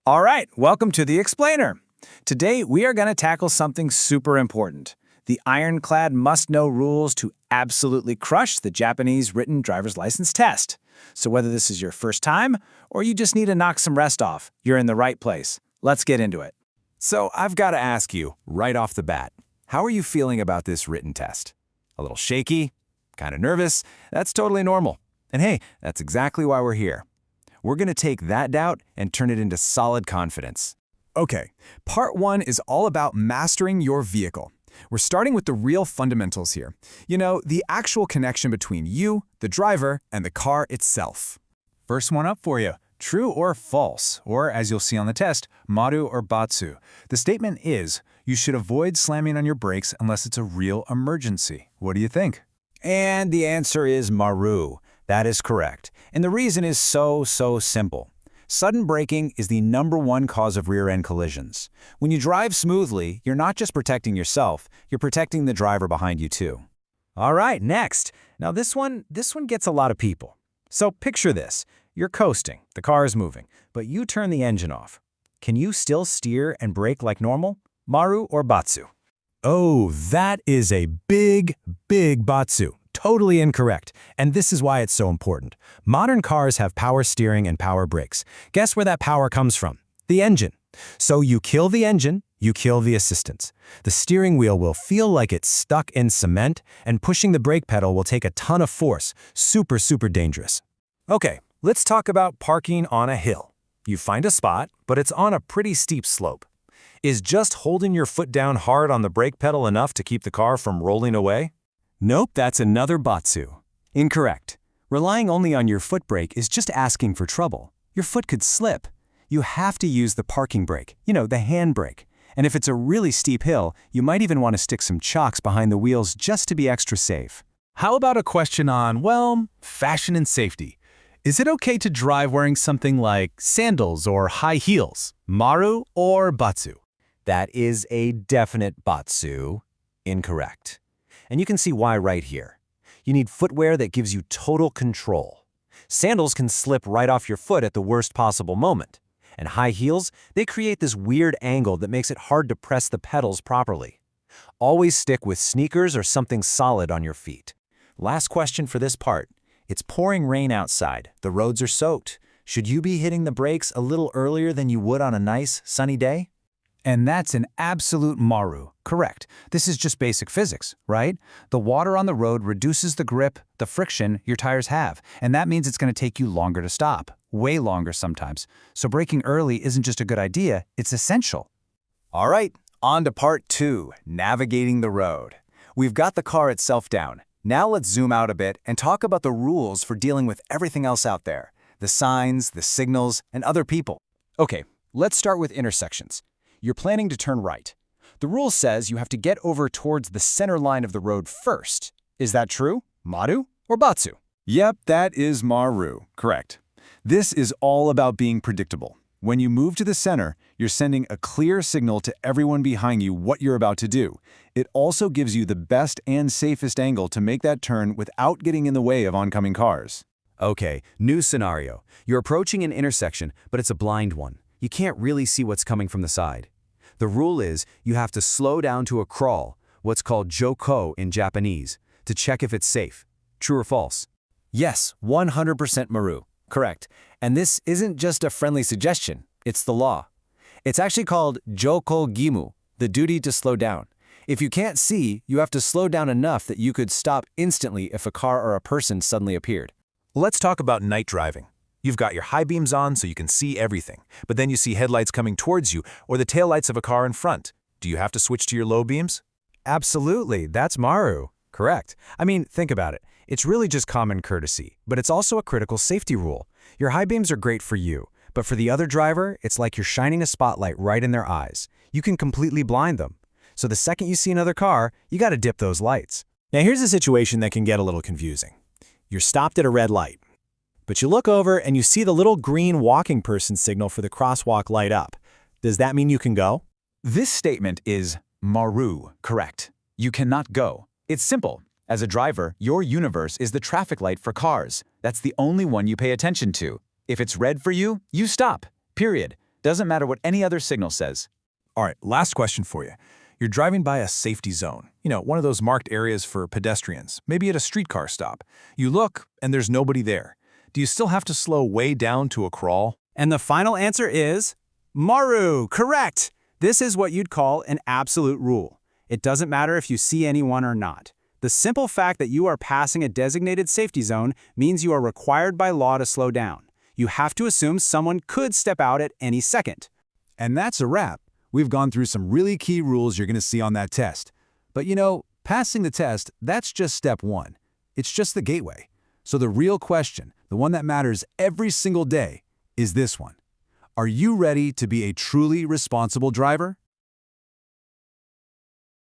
All right, welcome to the Explainer. Today we are going to tackle something super important. The Ironclad must-know rules to absolutely crush the Japanese written driver's license test. So whether this is your first time or you just need to knock some rest off, you're in the right place. Let's get into it. So I've got to ask you, right off the bat, how are you feeling about this written test? A little shaky? Kind of nervous? That's totally normal. And hey, that's exactly why we're here. We're going to take that doubt and turn it into solid confidence. Okay, part one is all about mastering your vehicle. We're starting with the real fundamentals here. You know, the actual connection between you, the driver, and the car itself. First one up for you. True or false, or as you'll see on the test, maru or batsu. The statement is, you should avoid slamming on your brakes unless it's a real emergency. What do you think? And the answer is maru. That is correct. And the reason is so simple. Sudden braking is the #1 cause of rear-end collisions. When you drive smoothly, you're not just protecting yourself, you're protecting the driver behind you too. All right, next. Now this one gets a lot of people. So picture this. You're coasting, the car is moving, but you turn the engine off. Can you still steer and brake like normal? Maru or batsu? Oh, that is a big batsu. Totally incorrect. And this is why it's so important. Modern cars have power steering and power brakes. Guess where that power comes from? The engine. So you kill the engine, you kill the assistance. The steering wheel will feel like it's stuck in cement, and pushing the brake pedal will take a ton of force. Super dangerous. Okay, let's talk about parking on a hill. You find a spot, but it's on a pretty steep slope. Is just holding your foot down hard on the brake pedal enough to keep the car from rolling away? Nope, that's another batsu. Incorrect. Relying only on your foot brake is just asking for trouble. Your foot could slip. You have to use the parking brake, the hand brake. And if it's a really steep hill, you might even want to stick some chocks behind the wheels just to be extra safe. How about a question on, well, fashion and safety? Is it okay to drive wearing something like sandals or high heels? Maru or batsu? That is a definite batsu. Incorrect. And you can see why right here. You need footwear that gives you total control. Sandals can slip right off your foot at the worst possible moment. And high heels, they create this weird angle that makes it hard to press the pedals properly. Always stick with sneakers or something solid on your feet. Last question for this part. It's pouring rain outside. The roads are soaked. Should you be hitting the brakes a little earlier than you would on a nice, sunny day? And that's an absolute maru. Correct. This is just basic physics, right? The water on the road reduces the grip, the friction your tires have, and that means it's going to take you longer to stop, way longer sometimes. So braking early isn't just a good idea, it's essential. All right, on to part two, navigating the road. We've got the car itself down. Now let's zoom out a bit and talk about the rules for dealing with everything else out there. The signs, the signals, and other people. Okay, let's start with intersections. You're planning to turn right. The rule says you have to get over towards the center line of the road first. Is that true? Maru or batsu? Yep, that is maru. Correct. This is all about being predictable. When you move to the center, you're sending a clear signal to everyone behind you what you're about to do. It also gives you the best and safest angle to make that turn without getting in the way of oncoming cars. Okay, new scenario. You're approaching an intersection, but it's a blind one. You can't really see what's coming from the side. The rule is you have to slow down to a crawl, what's called joko in Japanese, to check if it's safe. True or false? Yes, 100% maru. Correct. And this isn't just a friendly suggestion, it's the law. It's actually called joko gimu, the duty to slow down. If you can't see, you have to slow down enough that you could stop instantly if a car or a person suddenly appeared. Let's talk about night driving. You've got your high beams on so you can see everything, but then you see headlights coming towards you or the taillights of a car in front. Do you have to switch to your low beams? Absolutely, that's maru. Correct. I mean, think about it. It's really just common courtesy, but it's also a critical safety rule. Your high beams are great for you, but for the other driver, it's like you're shining a spotlight right in their eyes. You can completely blind them. So the second you see another car, you got to dip those lights. Now here's a situation that can get a little confusing. You're stopped at a red light. But you look over and you see the little green walking person signal for the crosswalk light up. Does that mean you can go? This statement is maru, correct. You cannot go. It's simple. As a driver, your universe is the traffic light for cars. That's the only one you pay attention to. If it's red for you, you stop. Period. Doesn't matter what any other signal says. All right, last question for you. You're driving by a safety zone, one of those marked areas for pedestrians, maybe at a streetcar stop. You look, and there's nobody there. Do you still have to slow way down to a crawl? And the final answer is Maru, correct! This is what you'd call an absolute rule. It doesn't matter if you see anyone or not. The simple fact that you are passing a designated safety zone means you are required by law to slow down. You have to assume someone could step out at any second. And that's a wrap. We've gone through some really key rules you're going to see on that test. But passing the test, that's just step one. It's just the gateway. So the real question, the one that matters every single day, is this one. Are you ready to be a truly responsible driver?